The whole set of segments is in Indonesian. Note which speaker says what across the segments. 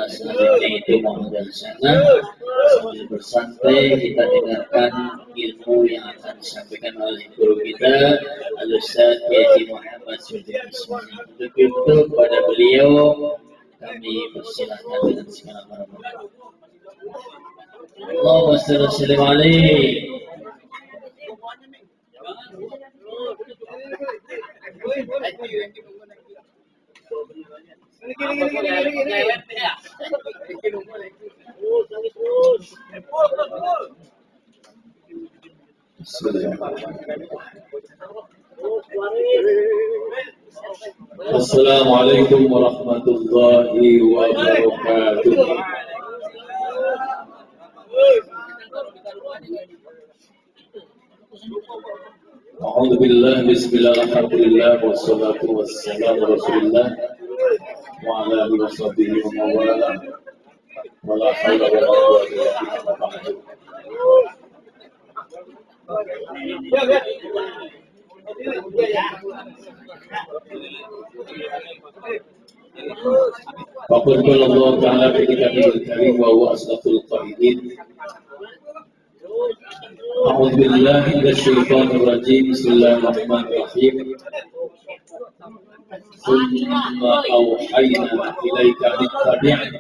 Speaker 1: selanjutnya itu mohon sana sambil bersantai kita dengarkan ilmu yang akan disampaikan oleh guru kita Al-Ustaz Haji Muhammad Sudin Ismail. Untuk itu pada beliau kami persilahkan dengan segala hormat. Allahumma shalli alaihi. Assalamualaikum warahmatullahi wabarakatuh. A'udzu billahi bismillah alhamdulillah wassalatu wassalamu rasulillah wa ala alihi washabbihi wa mawala wala haula wala quwwata illa billah. Faqul Allah ta'ala fi kitabil karim wa huwa asdaqul qailin. A'udzu billahi minasyaitonir rajim. Bismillahirrahmanirrahim. Thumma awhayna ilaika an tattabi'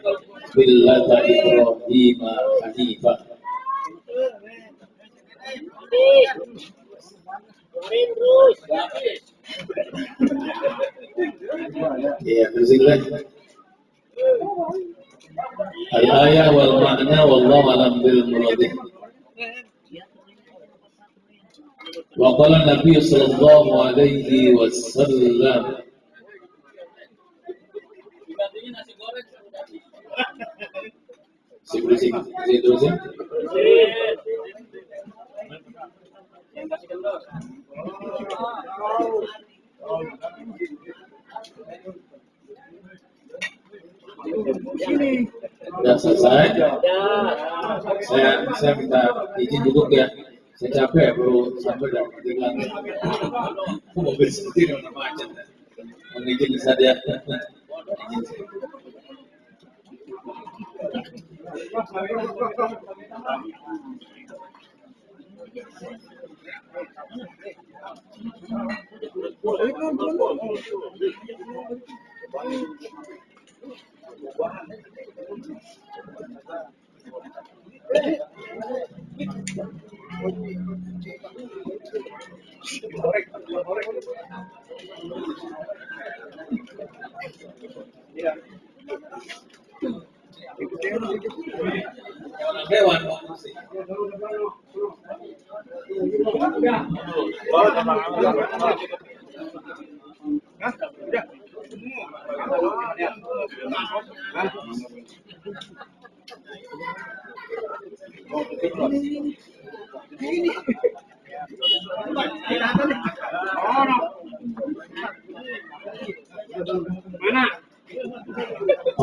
Speaker 1: millata Ibrahim hanifa. Ya, bismillah. Al-ayah wal ma'na wallahu alam bil muradih. Wa qala Nabi sallallahu alaihi wasallam. Sing terusin. Sudah selesai. Saya minta izin duduk ya. Saya capek baru sampai dan tinggal mobil sendiri udah macet. Mohon izin saja.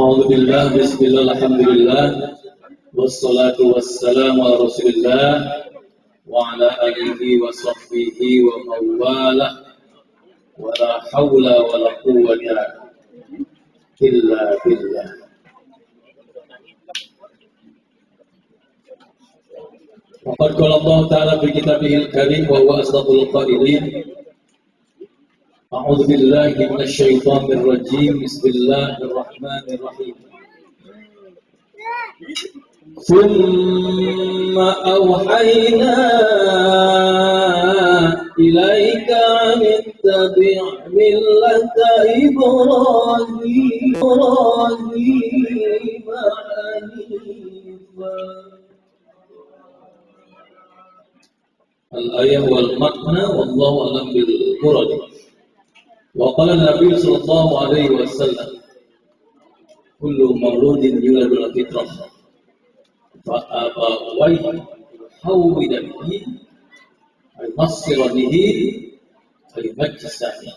Speaker 1: Alhamdulillah, bismillah, alhamdulillah, wassalatu wassalamu ala rasulillah wa ala alihi wa sahbihi wa mawalah wa la hawla wa la quwwata illa billah. Waqad qala Allah ta'ala fi kitabihil karim wa huwa asdaqul qailin. A'udzu billahi minasy syaithanir rajim. Bismillahirrahmanirrahim. Thumma awhayna ilaika an tattabi' millata Ibrahim hanifa. Al-ayah wal makna wallahu alam bil murad. Wa qala Nabi sallallahu alaihi wasallam, kullu mawludin yuladu ala fitrah fa abawayhi hawwidanihi al-masiranihi al-majsani.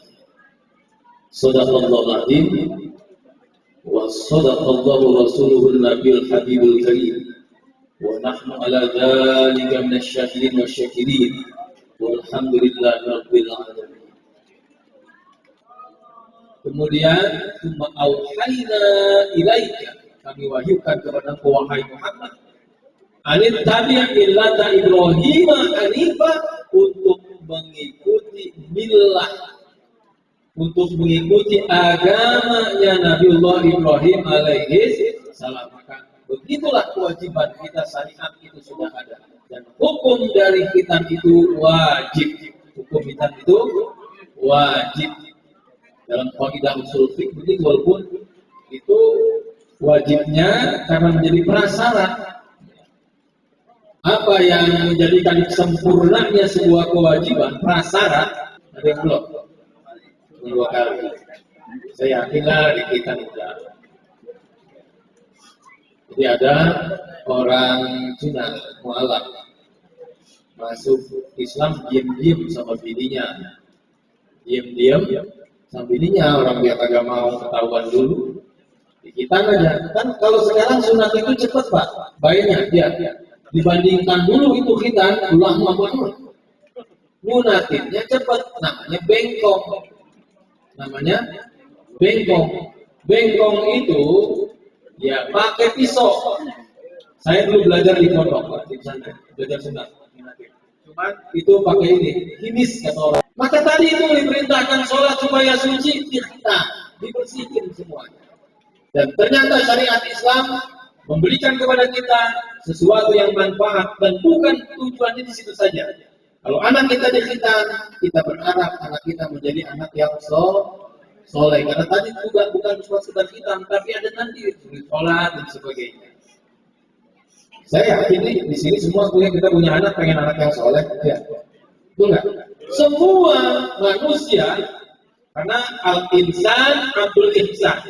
Speaker 1: Sadaqallahu azim wa sadaqallahu rasuluhu an-nabiyul habibul karim. Wa nahnu ala dhalika minasy syahidin wasyakirin. Walhamdulillahi rabbil alamin. Kemudian auhayna ilaika,
Speaker 2: kami wahyukan kepada engkau wahai Muhammad, anit tabi' millata Ibrahim hanifa, untuk mengikuti millah, untuk mengikuti agamanya Nabiullah Ibrahim alaihi salam. Maka begitulah kewajiban kita, syariat itu sudah ada, dan hukum dari khitan itu wajib. Hukum khitan itu wajib. Dalam kaidah usul fiqh begitu, walaupun itu wajibnya karena menjadi prasyarat. Apa yang menjadikan sempurnanya sebuah kewajiban prasyarat? Ada yang belum? Dua kali. Saya yakinlah di kita tidak. Jadi ada orang Cina mualaf masuk Islam diam-diam sama bininya, diam-diam sama bininya. Orang dia kagak mau ketahuan dulu, dikitan aja. Kan kalau sekarang sunat itu cepat pak, baiknya dia dibandingkan dulu itu khitan ulama banget. Nyunatinnya cepat, namanya bengkong. Namanya bengkong. Bengkong itu ya pakai pisau. Saya dulu belajar di pondok di sana, belajar sunat. Cuma itu pakai ini, himis kata orang. Maka tadi itu diperintahkan sholat supaya suci, kita dibersihkan semuanya. Dan ternyata syariat Islam memberikan kepada kita sesuatu yang manfaat, dan bukan tujuannya di situ saja. Kalau anak kita dikhitan, kita berharap anak kita menjadi anak yang soleh. Karena tadi juga bukan cuma sekedar khitan, tapi ada nanti sholat dan sebagainya. Saya yakin di sini semua kita punya anak, pengen anak yang soleh, ya. Betul nggak? Semua manusia, karena al-insan abdul ihsan,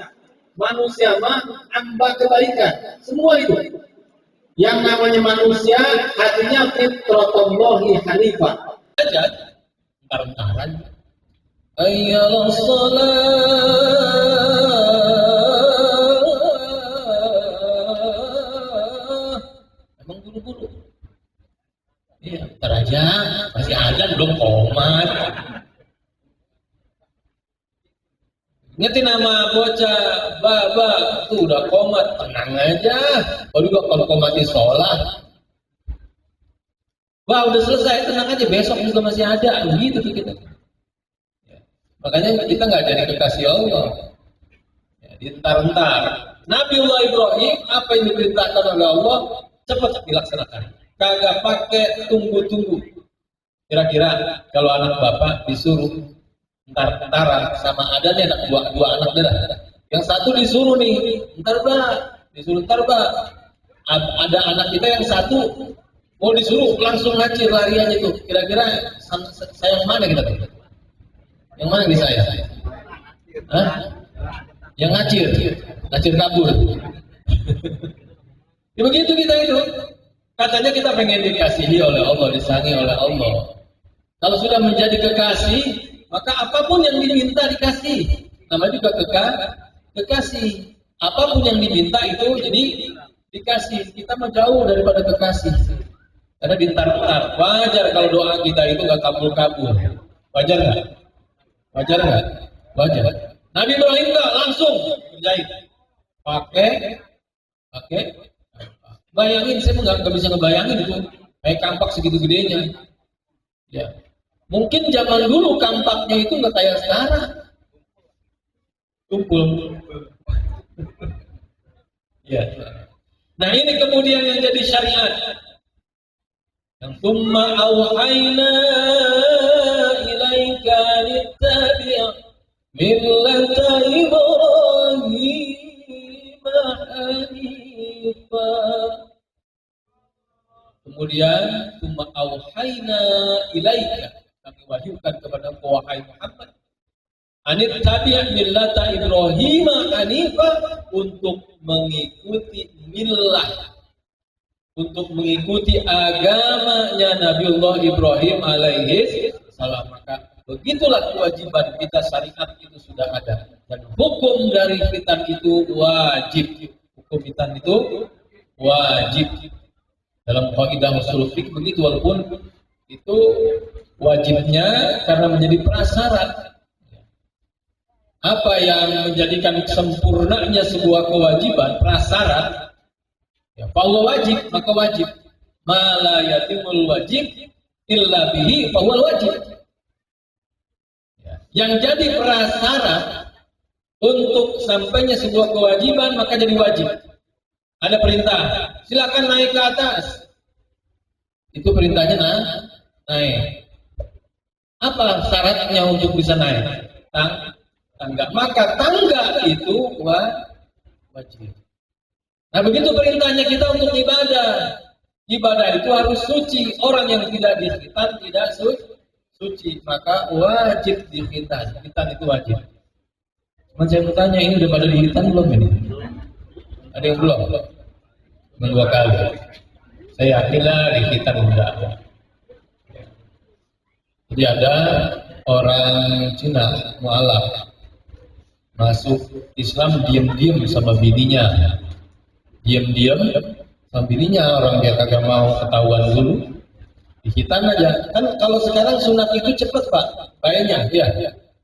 Speaker 2: manusia mah hamba kebaikan, semua itu. Yang namanya manusia hatinya fitratullahi hanifah. Aja, entar-entaran. Ayyallah sholat. Emang buru-buru. Iya, ntar aja, masih ada belum komat. Ngerti nama bocah, baba, tuh udah komat, tenang aja. Kalau komatnya sholat, udah selesai, tenang aja, besok juga masih ada, gitu kita. Ya. Makanya kita nggak jadi kekasih Allah. Ya, dientar-entar. Nabiullah Ibrahim, apa yang diperintahkan oleh Allah, cepat dilaksanakan. Kagak pakai tunggu-tunggu. Kira-kira kalau anak bapak disuruh entar-entaran sama ada nih anak dua anak dah. Yang satu disuruh nih, disuruh entar bah. Ada anak kita yang satu mau disuruh langsung ngacir larian itu. Kira-kira saya yang mana kita tuh? Yang mana di saya? Hah? Yang ngacir kabur. Ya begitu kita itu. Katanya kita pengen dikasihi oleh Allah, disayangi oleh Allah. Kalau sudah menjadi kekasih, maka apapun yang diminta dikasih. Namanya juga kekasih. Apapun yang diminta itu jadi dikasih. Kita mah jauh daripada kekasih. Karena dientar-entar. Wajar kalau doa kita itu nggak kabul-kabul. Wajar nggak? Wajar. Nabi Ibrahim nggak langsung kerjain. Pakai. Bayangin, saya nggak bisa ngebayangin itu. Kayak kampak segitu gedenya. Ya. Mungkin zaman dulu kampaknya itu nggak kayak sekarang. Tumpul. Ya. Nah ini kemudian yang jadi syariat. Yang tsumma auhayna ilaika littabi' millata Ibrahim hanifa. Kemudian tsumma auhayna ilaika, kami wahyukan kepada engkau wahai Muhammad, anit tabi' millata Ibrahim hanifa, untuk mengikuti millah, untuk mengikuti agamanya Nabiullah Ibrahim alaihi salam. Maka begitulah kewajiban kita, syariat itu sudah ada, dan hukum dari khitan itu wajib. Hukum khitan itu wajib. Dalam kaidah usul fiqh begitu, walaupun itu wajibnya karena menjadi prasyarat.
Speaker 3: Apa yang menjadikan sempurnanya sebuah kewajiban, prasyarat, ya, bahwa wajib, maka wajib. Ma la yatimul wajib illa bihi bahwa wajib. Ya. Yang jadi prasyarat untuk sampainya sebuah kewajiban maka jadi wajib. Ada perintah, silakan naik ke atas. Itu perintahnya naik. Apa syaratnya untuk bisa naik? Tangga. Maka tangga itu wajib. Nah begitu perintahnya kita untuk ibadah. Ibadah itu harus suci. Orang yang tidak dikhitan tidak suci. Maka wajib dikhitan. Khitan itu wajib. Cuma saya mau tanya, ini udah pada dikhitan belum ini? Ada yang belum? Cuma 2 kali. Saya yakinlah dikhitan udah ada. Jadi ada orang Cina mualaf masuk Islam diam-diam sama bininya, diam-diam sama bininya, orang dia kagak mau ketahuan dulu, dikhitan aja. Kan kalau sekarang sunat itu cepet pak, kayaknya ya.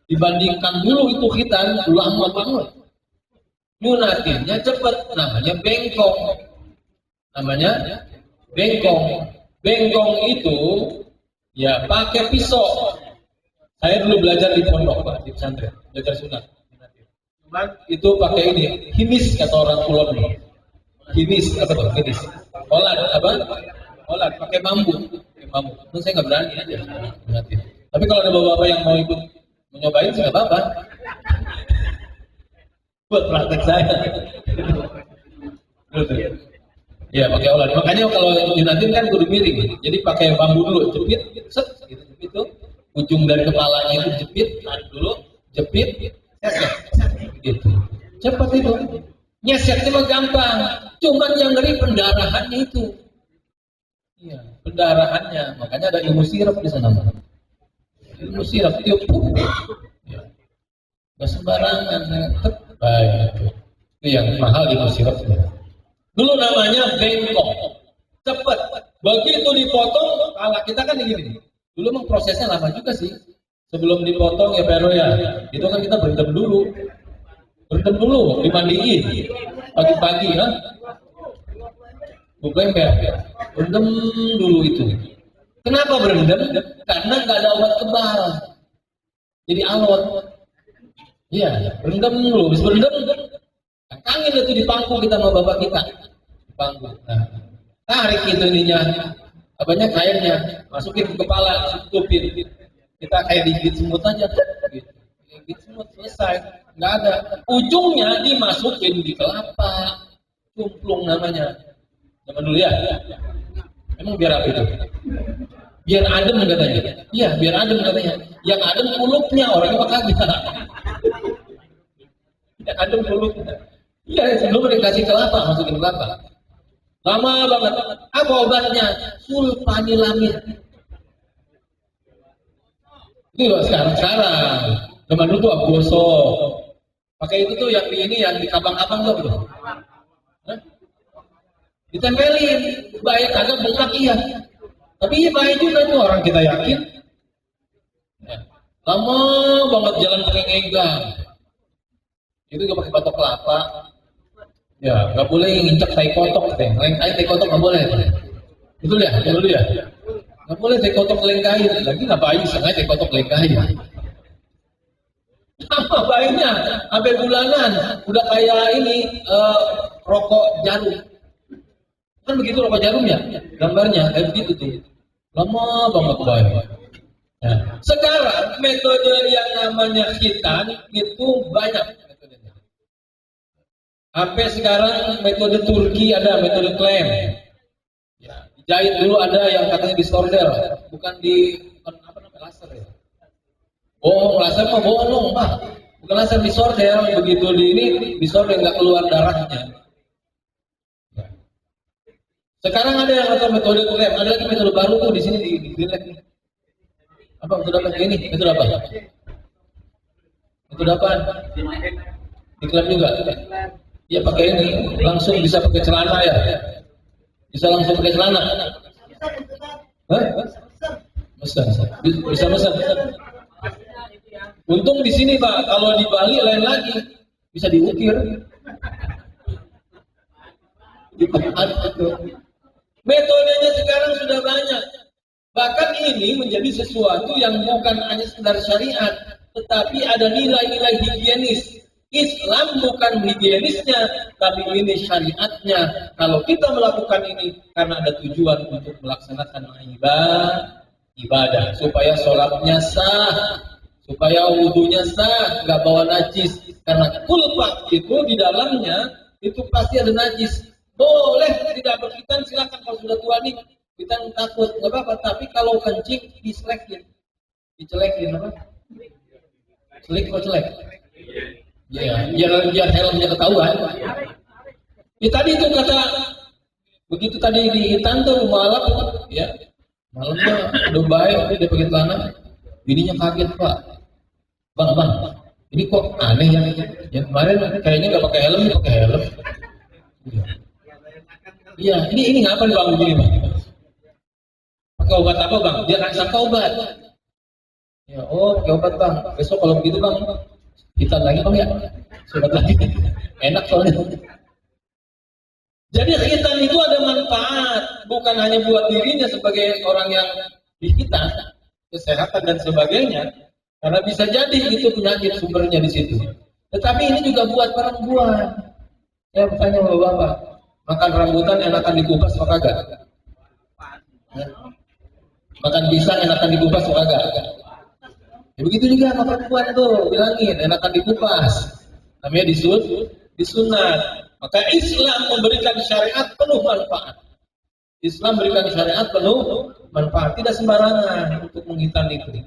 Speaker 3: Dibandingkan dulu itu khitan lama banget. Nyunatinnya cepet, namanya bengkong. Bengkong itu ya pakai pisau. Saya dulu belajar di pondok pak, di pesantren, belajar sunat. Cuman itu pakai ini, himis kata orang Kulon nih. Himis apa tuh? Himis. Olat pakai bambu. Itu saya nggak berani aja. Tapi kalau ada bapak-bapak yang mau ikut mencobain sih nggak apa-apa. Buat praktek saya. Ya pakai olat. Makanya kalau dinatin kan kudu miring. Jadi pakai bambu dulu, jepit, set, gitu, itu ujung dari kepalanya itu jepit, tarik dulu, jepit, gitu. Cepat itu. Nyesetnya mah gampang. Cuman yang ngeri pendarahannya itu. Iya, pendarahannya. Makanya ada ilmu sirap di sana. Ilmu sirap tiup. Ya. Gak sembarangan. Baik. Itu yang mahal ilmu sirapnya. Dulu namanya bengkok. Cepet. Begitu dipotong, kalau kita kan begini. Dulu memang prosesnya lama juga sih. Sebelum dipotong ya Pero ya. Itu kan kita berendam dulu. Dimandiin. Pagi-pagi ya. Bukan ya. Berendam dulu itu. Kenapa berendam? Karena nggak ada obat kebal. Jadi alot. Iya, berendam dulu. Habis berendam, kangin itu di pangku kita sama bapak kita. Di pangku. Nah, tarik itu ininya. Apanya kainnya, masukin ke kepala, tutupin. Kita kayak digigit semut aja. Digigit semut, selesai. Nggak ada. Ujungnya dimasukin di kelapa. Cumplung namanya. Zaman dulu ya. Emang biar apa itu? Biar adem katanya. Iya, biar adem katanya. Yang adem kulupnya, orangnya mah kagak. Yang adem kulupnya. Iya, sebelum dikasih kelapa, masukin kelapa. Lama banget. Apa obatnya? Sulfanilamid. Itu loh sekarang. Zaman dulu tuh gosok. Pakai itu tuh yang di ini, yang di kabang-kabang tuh. Ditempelin, baik kagak bengkak iya. Tapi iya baik juga tuh orang kita yakin. Ya. Lama banget jalan pakai ngegang. Itu gak pakai batok kelapa. Ya, nggak boleh nginjak tai kotok, lengkai tai kotok nggak boleh. Betul ya, nggak boleh tai kotok lengkai. Lagi nggak bayi sengaja tai kotok lengkai. Apa bayinya? Sampai bulanan, udah kayak ini rokok jarum. Kan begitu rokok jarum ya, gambarnya kayak begitu tuh. Lama banget bayi. Nah, sekarang metode yang namanya khitan itu banyak. Sampai sekarang metode Turki ada, metode klem. Ya, dijahit dulu ada yang katanya distorder, bukan apa namanya laser ya. Bohong, laser mah bohong pak. Bukan laser distorder, begitu di ini distorder nggak keluar darahnya. Ya. Sekarang ada yang kata metode klem, ada lagi metode baru tuh di sini di Greenland. Apa metode apa ini? Metode apa? Metode apa? Di klem juga. Ya pakai ini, langsung bisa pakai celana ya. Bisa langsung pakai celana. Hah? Bisa mesen. Untung di sini Pak, kalau di Bali lain lagi, bisa diukir. Dipahat itu. Metodenya sekarang sudah banyak. Bahkan ini menjadi sesuatu yang bukan hanya sekedar syariat, tetapi ada nilai-nilai higienis. Islam bukan higienisnya, tapi ini syariatnya. Kalau kita melakukan ini karena ada tujuan untuk melaksanakan ibadah, supaya sholatnya sah, supaya wudhunya sah, nggak bawa najis. Karena kulpa itu di dalamnya itu pasti ada najis. Boleh tidak berkhitan, silakan kalau sudah tua nih. Kita takut, nggak apa-apa. Tapi kalau kencing diselekin, dicelekin apa? Celik atau celek? Ya, biar helmnya ketahuan. Ya tadi itu kata begitu tadi di hitan tuh malam, ya malamnya udah baik dia pakai celana, bininya kaget Pak. Bang, ini kok aneh yang kemarin kayaknya nggak pakai helm, ini pakai helm. Iya, ini ngapain Bang begini Bang? Pakai obat apa Bang? Dia nggak sangka obat. Ya, pakai obat Bang. Besok kalau begitu Bang, kita lagi Bang ya, sobat lagi. Enak soalnya. Jadi khitan itu ada manfaat, bukan hanya buat dirinya sebagai orang yang dihitan, kesehatan dan sebagainya. Karena bisa jadi itu penyakit sumbernya di situ. Tetapi ini juga buat perempuan. Saya bertanya sama Bapak, makan rambutan enakan dikupas atau kagak? Makan pisang enakan dikupas atau kagak? Ya begitu juga sama perempuan tuh, bilangin enakan dikupas. Namanya disunat. Maka Islam memberikan syariat penuh manfaat. Islam memberikan syariat penuh manfaat, tidak sembarangan untuk menghitan itu.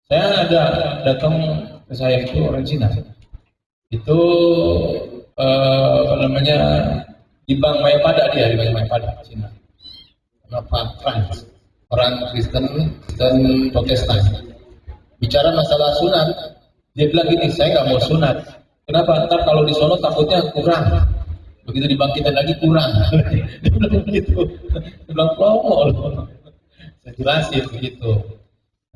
Speaker 3: Saya ada datang ke saya itu orang Cina. Itu di Bank Mayapada dia, di Bank Mayapada Cina. Kenapa Frans? Orang Kristen dan Protestan. Bicara masalah sunat, dia bilang gini, saya nggak mau sunat. Kenapa? Ntar kalau di sono takutnya kurang. Begitu dibangkitan lagi kurang. Dia bilang begitu. Dia bilang promo loh. Saya jelasin begitu.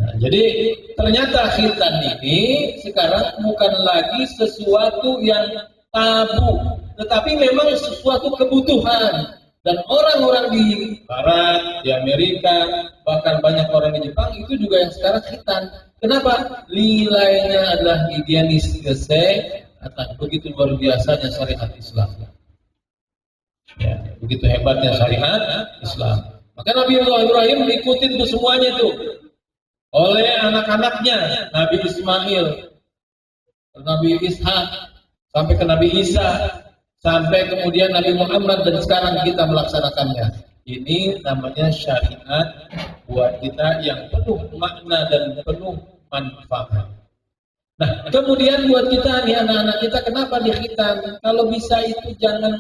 Speaker 3: Nah, jadi ternyata khitan ini sekarang bukan lagi sesuatu yang tabu, tetapi memang sesuatu kebutuhan. Dan orang-orang di Barat, di Amerika, bahkan banyak orang di Jepang itu juga yang sekarang khitan. Kenapa? Nilainya adalah higienis kesehatan. Begitu luar biasanya syariat Islam. Ya, begitu hebatnya syariat Islam. Maka Nabi Ibrahim diikutin tuh semuanya tuh oleh anak-anaknya, Nabi Ismail, Nabi Ishak, sampai ke Nabi Isa, sampai kemudian Nabi Muhammad, dan sekarang kita melaksanakannya. Ini namanya syariat buat kita yang penuh makna dan penuh manfaat. Nah, kemudian buat kita nih anak-anak kita, kenapa dikhitan? Kalau bisa itu jangan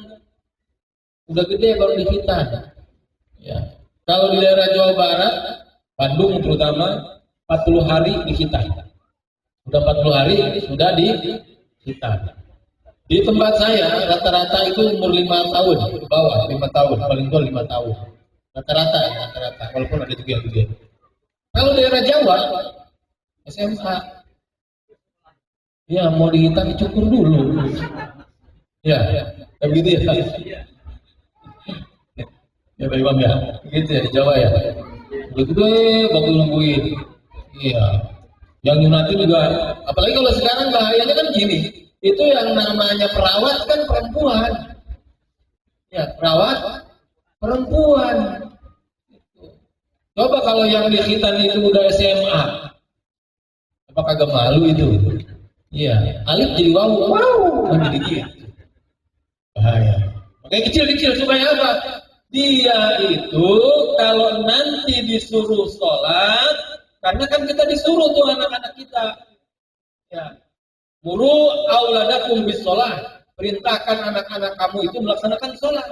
Speaker 3: udah gede baru dikhitan. Ya. Kalau di daerah Jawa Barat, Bandung terutama, 40 hari dikhitan. Udah 40 hari sudah dikhitan. Di tempat saya rata-rata itu umur 5 tahun ke bawah, 5 tahun, paling tua 5 tahun. Rata-rata, walaupun ada juga yang gede. Kalau daerah Jawa, SMA, ya mau dihitan dicukur dulu. Ya, begitu ya. Ya Pak Imam ya, gitu ya di Jawa ya. Begitu bagus nungguin. Iya. Yang nyunatin juga, apalagi kalau sekarang bahayanya kan gini. Itu yang namanya perawat kan perempuan. Ya, perawat perempuan. Coba kalau yang dikhitan itu udah SMA. Apa kagak malu itu? Iya, alif jadi wow, kan jadi gitu. Bahaya. Makanya kecil-kecil supaya apa? Dia itu kalau nanti disuruh sholat, karena kan kita disuruh tuh anak-anak kita. Ya. Muru auladakum bis sholat, perintahkan anak-anak kamu itu melaksanakan sholat.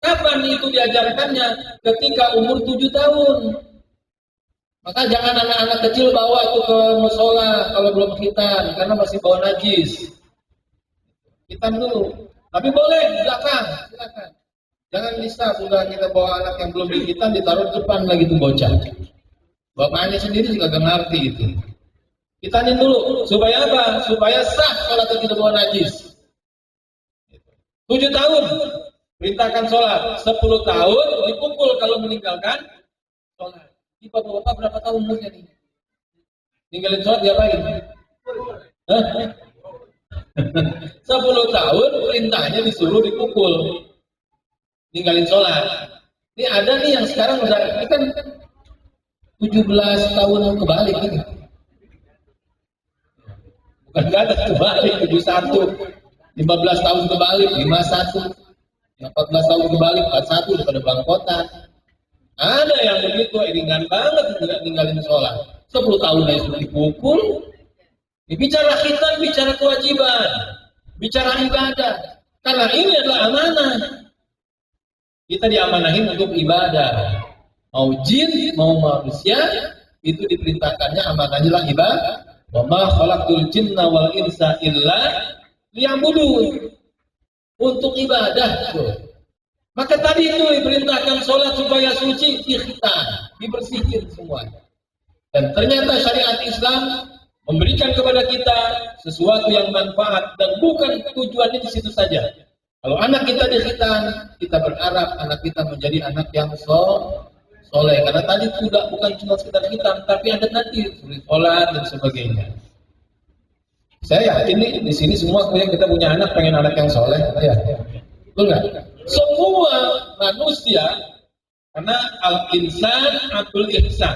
Speaker 3: Kapan itu diajarkannya? Ketika umur 7 tahun. Maka jangan anak-anak kecil bawa itu ke musola kalau belum khitan, karena masih bawa najis. Khitan dulu. Tapi boleh di belakang, silakan. Jangan bisa sudah kita bawa anak yang belum dikhitan ditaruh depan lagi tuh bocah. Bapaknya sendiri juga gak ngerti itu. Kita dulu supaya apa? Supaya sah sholat tidak bawa najis. 7 tahun perintahkan sholat, 10 tahun dipukul kalau meninggalkan sholat. Ini bapak-bapak berapa tahun umurnya nih? Ninggalin sholat diapain? 10 tahun perintahnya disuruh dipukul, ninggalin sholat. Ini ada nih yang sekarang udah, ini kan 17 tahun kebalik ini. Bukan gak ada kebalik, 71. 15 tahun kebalik, 51. 14 tahun kebalik, 41 daripada bangkotan. Ada yang begitu, ringan banget tidak ninggalin sholat. 10 tahun aja sudah dipukul. Bicara khitan, bicara kewajiban, bicara ibadah. Karena ini adalah amanah. Kita diamanahin untuk ibadah. Mau jin, mau manusia, itu diperintahkannya amanahnya ibadah. Wa ma khalaqtul jinna wal insa illa liya'budun. Untuk ibadah. Maka tadi itu diperintahkan sholat supaya suci, dikhitan, dibersihin semuanya. Dan ternyata syariat Islam memberikan kepada kita sesuatu yang manfaat dan bukan tujuannya di situ saja. Kalau anak kita dikhitan, kita berharap anak kita menjadi anak yang soleh. Karena tadi tidak bukan cuma sekedar khitan, tapi ada nanti sholat dan sebagainya. Saya yakin di sini semua kita punya anak, pengen anak yang soleh, ya. Betul nggak? Semua manusia, karena al-insan abdul ihsan,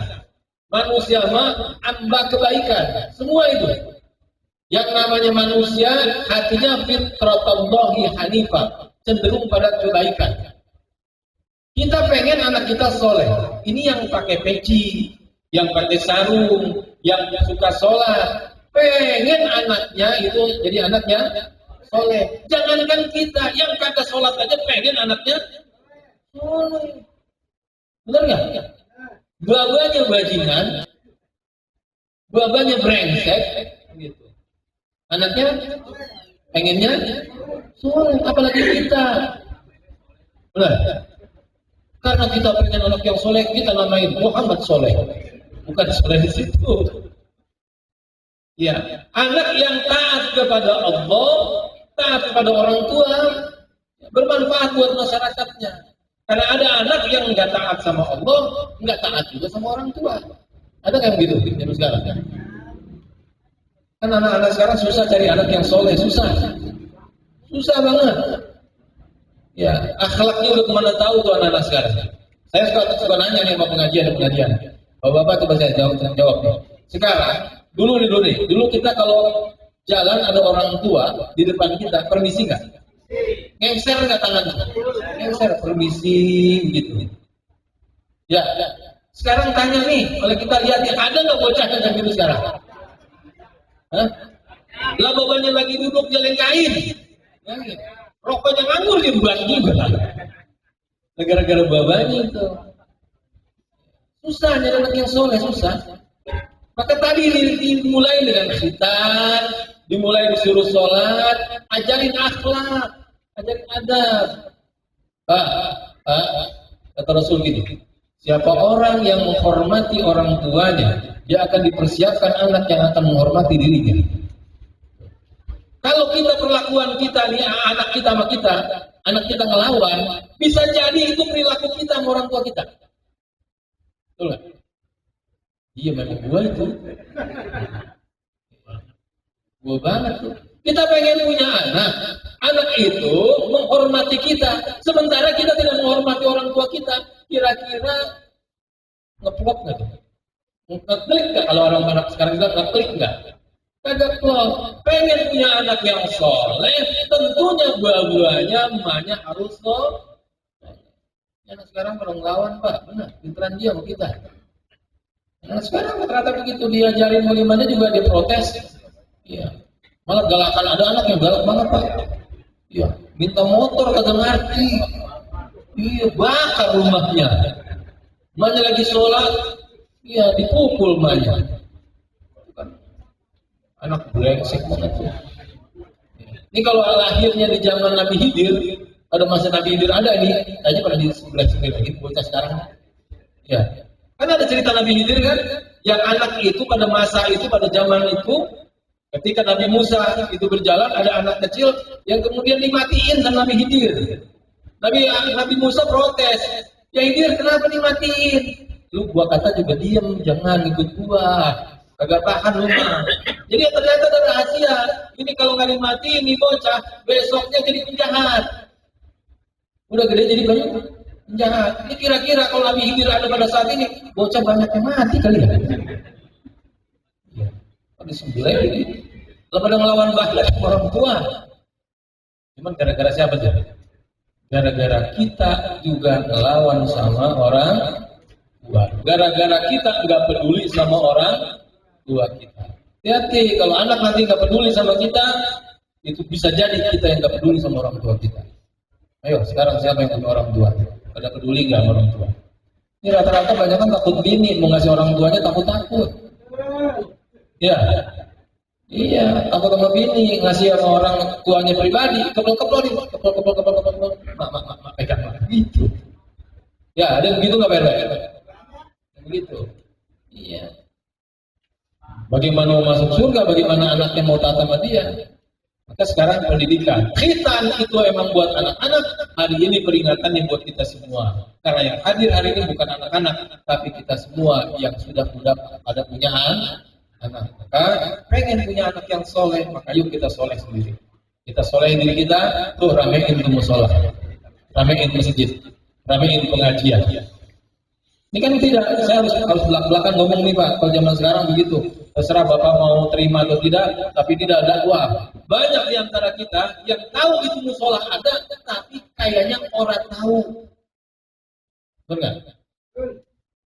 Speaker 3: manusia mah amba kebaikan, semua itu. Yang namanya manusia hatinya fitratallahi hanifah, cenderung pada kebaikan. Kita pengen anak kita soleh. Ini yang pakai peci, yang pakai sarung, yang suka sholat. Pengen anaknya itu jadi anaknya soleh. Jangankan kita, yang kagak sholat aja pengen anaknya soleh. Benar nggak? Babanya bajingan, babanya brengsek, gitu. Anaknya pengennya soleh, apalagi kita. Benar? Karena kita pengen anak yang soleh, kita namain Muhammad soleh, bukan soleh di situ. Ya, anak yang taat kepada Allah, taat kepada orang tua, bermanfaat buat masyarakatnya. Karena ada anak yang nggak taat sama Allah, nggak taat juga sama orang tua. Ada nggak begitu di sekarang? Kan anak-anak sekarang susah cari anak yang soleh, susah banget. Ya, akhlaknya udah kemana tahu tuh anak-anak sekarang. Saya suka nanya nih sama pengajian. Bapak-bapak coba saya jawab nih. Sekarang, dulu kita kalau jalan ada orang tua di depan kita, permisi nggak? Ngengser nggak tangannya? Ngengser, permisi gitu. Ya. Sekarang tanya nih, kalau kita lihat ya, ada nggak bocah yang gitu sekarang? Hah? Lah bapaknya lagi duduk jalan kain. Rokoknya nganggur dia bulan juga. Gara-gara babanya itu. Susah nyari anak yang soleh, susah. Maka tadi dimulai dengan khitan, dimulai disuruh sholat, ajarin akhlak, ajarin adab. Kata Rasul gini, siapa orang yang menghormati orang tuanya, dia akan dipersiapkan anak yang akan menghormati dirinya. Kalau kita perlakuan kita nih, anak kita sama kita, anak kita ngelawan, bisa jadi itu perilaku kita sama orang tua kita. Betul nggak? Iya memang gua itu. Gua banget tuh. Kita pengen punya anak itu menghormati kita, sementara kita tidak menghormati orang tua kita. Kira-kira ngeplok nggak tuh? Ngeklik nggak kalau orang anak sekarang juga ngeklik nggak? Kagak plok. Pengen punya anak yang soleh, tentunya buah-buahnya emaknya harus soleh. Anak sekarang kalau ngelawan pak, benar, pinteran dia sama kita. Nah sekarang rata-rata begitu diajarin mulimannya juga dia protes. Iya. Malah galakan, ada anak yang galak banget pak. Iya. Minta motor kagak ngerti. Iya, bakar rumahnya. Emaknya lagi sholat, iya dipukul emaknya. Anak brengsek banget tuh. Ini kalau lahirnya di zaman Nabi Khidir, pada masa Nabi Khidir ada ini, aja pada di sebelah lagi bocah sekarang. Ya. Kan ada cerita Nabi Khidir kan? Yang anak itu pada masa itu, pada zaman itu, ketika Nabi Musa itu berjalan, ada anak kecil yang kemudian dimatiin sama Nabi Khidir. Nabi Musa protes, ya Khidir kenapa dimatiin? Lu gua kata juga diem, jangan ikut gua, kagak tahan lu mah. Jadi ternyata ada rahasia. Ini kalau nggak dimatiin nih bocah, besoknya jadi penjahat. Udah gede jadi penjahat. Ini kira-kira kalau Nabi Khidir ada pada saat ini, bocah banyak yang mati kali ya. Di sebelah ini, lo pada ngelawan bahaya orang tua. Cuman gara-gara siapa sih? Gara-gara kita juga ngelawan sama orang tua. Gara-gara kita nggak peduli sama orang tua kita. Hati-hati, kalau anak nanti nggak peduli sama kita, itu bisa jadi kita yang nggak peduli sama orang tua kita. Ayo, sekarang siapa yang punya orang tua? Pada peduli nggak sama orang tua? Ini rata-rata banyak kan takut bini, mau ngasih orang tuanya takut-takut. Ya, iya, takut sama bini, ngasih sama orang tuanya pribadi, keplok, mak, pegang, gitu. Ya, ada yang begitu nggak beres? Begitu. Iya. Bagaimana mau masuk surga? Bagaimana anaknya mau taat sama dia? Maka sekarang pendidikan. Khitan itu emang buat anak-anak. Hari ini peringatan yang buat kita semua. Karena yang hadir hari ini bukan anak-anak, tapi kita semua yang sudah pada punya anak. Maka pengen punya anak yang soleh, maka yuk kita soleh sendiri. Kita solehin diri kita, tuh ramein tuh musola, ramein masjid, ramein pengajian. Ini kan tidak, saya harus belak-belakan ngomong nih Pak, kalau zaman sekarang begitu. Terserah Bapak mau terima atau tidak, tapi tidak ada dakwah. Banyak di antara kita yang tahu itu musola ada, tapi kayaknya orang tahu. Benar nggak?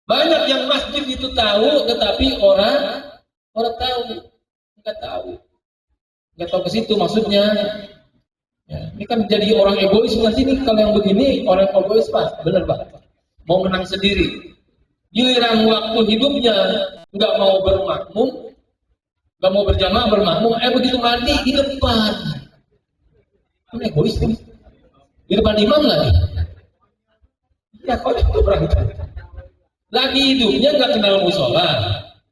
Speaker 3: Banyak yang masjid itu tahu, tetapi orang tahu, nggak tahu ke situ maksudnya. Ya, ini kan jadi orang egois nanti nih kalau yang begini orang egois Pak, benar Pak. Mau menang sendiri. Giliran waktu hidupnya nggak mau bermakmum, nggak mau berjamaah bermakmum, begitu mati di depan. Ini egois nih. Di depan imam lagi. Ya kok itu berangkat. Lagi hidupnya nggak kenal musola,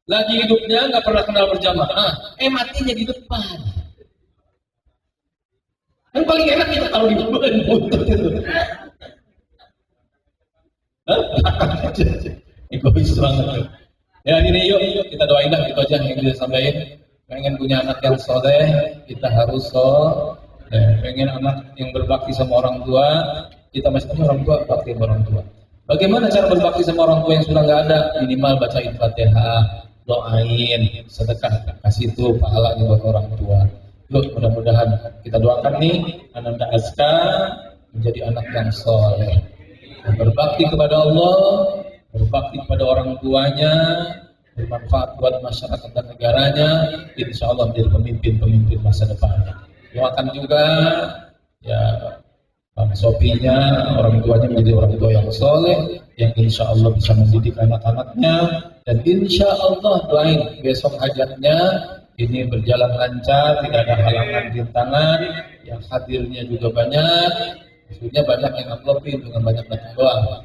Speaker 3: lagi hidupnya nggak pernah kenal berjamaah, matinya di depan. Yang paling enak kita kalau di depan buntut itu. Egois banget. Ya ini yuk kita doain dah, itu aja yang bisa sampaikan. Pengen punya anak yang soleh, kita harus pengen anak yang berbakti sama orang tua, kita masih punya orang tua, bakti sama orang tua. Bagaimana cara berbakti sama orang tua yang sudah nggak ada? Minimal bacain Fatihah, doain, sedekah, kasih itu pahalanya buat orang tua. Yuk mudah-mudahan kita doakan nih Ananda Azka menjadi anak yang soleh, berbakti kepada Allah, berbakti kepada orang tuanya, bermanfaat buat masyarakat dan negaranya, insya Allah menjadi pemimpin masa depannya. Doakan juga ya Bang Sopinya, orang tuanya menjadi orang tua yang soleh, yang insya Allah bisa mendidik anak-anaknya, dan insya Allah doain besok hajatnya ini berjalan lancar, tidak ada halangan rintangan, yang hadirnya juga banyak, maksudnya banyak yang amplopin dengan banyak doa.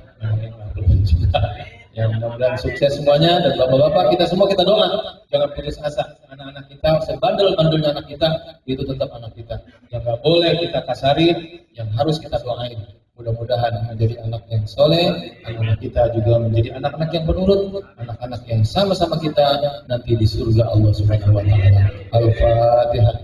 Speaker 3: Yang mudah-mudahan sukses semuanya, dan bapak-bapak kita semua kita doa jangan putus asa. Anak-anak kita sebandel-bandelnya anak kita itu tetap anak kita, yang nggak boleh kita kasarin, yang harus kita doain. Mudah-mudahan menjadi anak yang soleh, anak-anak kita juga menjadi anak-anak yang penurut, anak-anak yang sama-sama kita nanti di surga Allah Subhanahu wa taala. Al-Fatihah.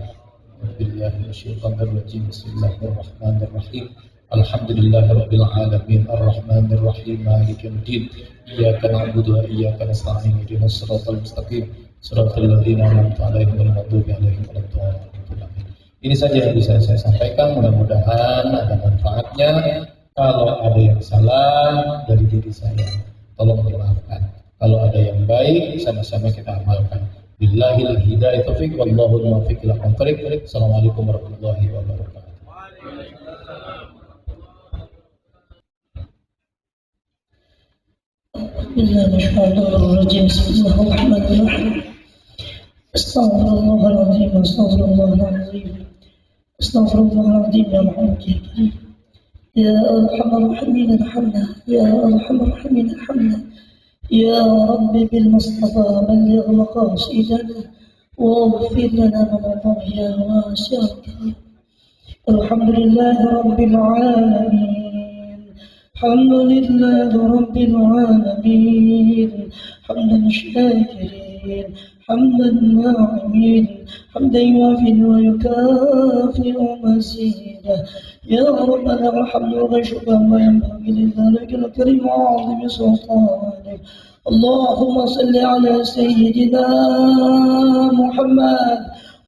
Speaker 3: Bismillahirrahmanirrahim. Alhamdulillahirabbil alamin arrahmanir rahim maliki yaumiddin iyyaka na'budu wa iyyaka nasta'in ihdinas siratal mustaqim siratal ladzina an'amta 'alaihim ghairil maghdubi 'alaihim waladdallin. Ini saja yang bisa saya sampaikan, mudah-mudahan ada manfaatnya. Kalau ada yang salah dari diri saya, tolong dimaafkan. Kalau ada yang baik, sama-sama kita amalkan. Billahil hidayah taufiq wallahu muwaffiq ila aqwamit thoriq. Assalamualaikum warahmatullahi wabarakatuh.
Speaker 4: Bismillahirrahmanirrahim. Bismillahirrahmanirrahim. Astaghfirullahaladzim. Astaghfirullahaladzim. Astaghfirullahaladzim. Ya Muhammad ya Karim. Ya Arhamar Rahimin arhamna. Ya Arhamar Rahimin arhamna. يا رب بالمصطفى بلغ مقاصدنا واغفر لنا ما مضى يا واسع الكرم. الحمد لله رب العالمين، الحمد لله رب العالمين، حمدا شاكرين حمدا ناعمين، حمدا يوافي ويكافئ مزيدا. يا ربنا الحمد والشكر ما ينبغي لذلك الكريم وعظيم سلطانك. اللهم صل على سيدنا محمد.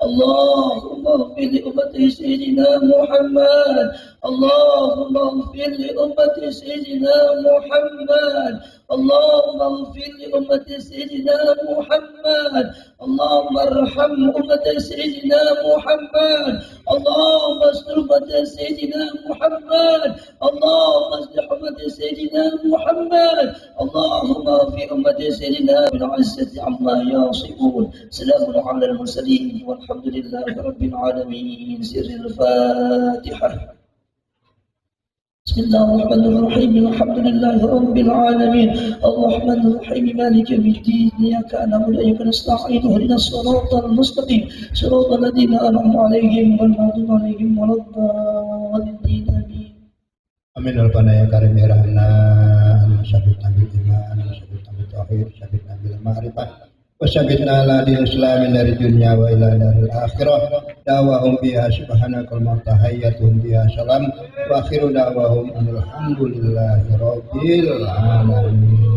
Speaker 4: اللهم اغفر لأمة سيدنا محمد. اللهم اغفر لأمة سيدنا محمد. اللهم اغفر لأمة سيدنا محمد. اللهم ارحم أمة سيدنا محمد. اللهم استر أمة سيدنا محمد. اللهم اصلح أمة سيدنا محمد. اللهم في أمة سيدنا بالعزة عما يصفون. سلام على المرسلين والحمد لله رب العالمين. سر الفاتحة. بسم الله الرحمن الرحيم. الحمد لله رب العالمين الرحمن الرحيم مالك يوم الدين. إياك نعبد وإياك نستعين اهدنا الصراط المستقيم صراط الذين أنعمت عليهم غير المغضوب عليهم ولا الضالين آمين.
Speaker 5: Amin al-Fana ya karim ya rahna al-syabit nabil iman al-syabit nabil tauhid syabit nabil ma'rifah wa syabitna ala din islamin dari dunia wa ila daril akhirah. Da'wahum biha subhanakal ma'tahayyatuhum biha salam wa akhiru da'wahum alhamdulillahi rabbil alamin.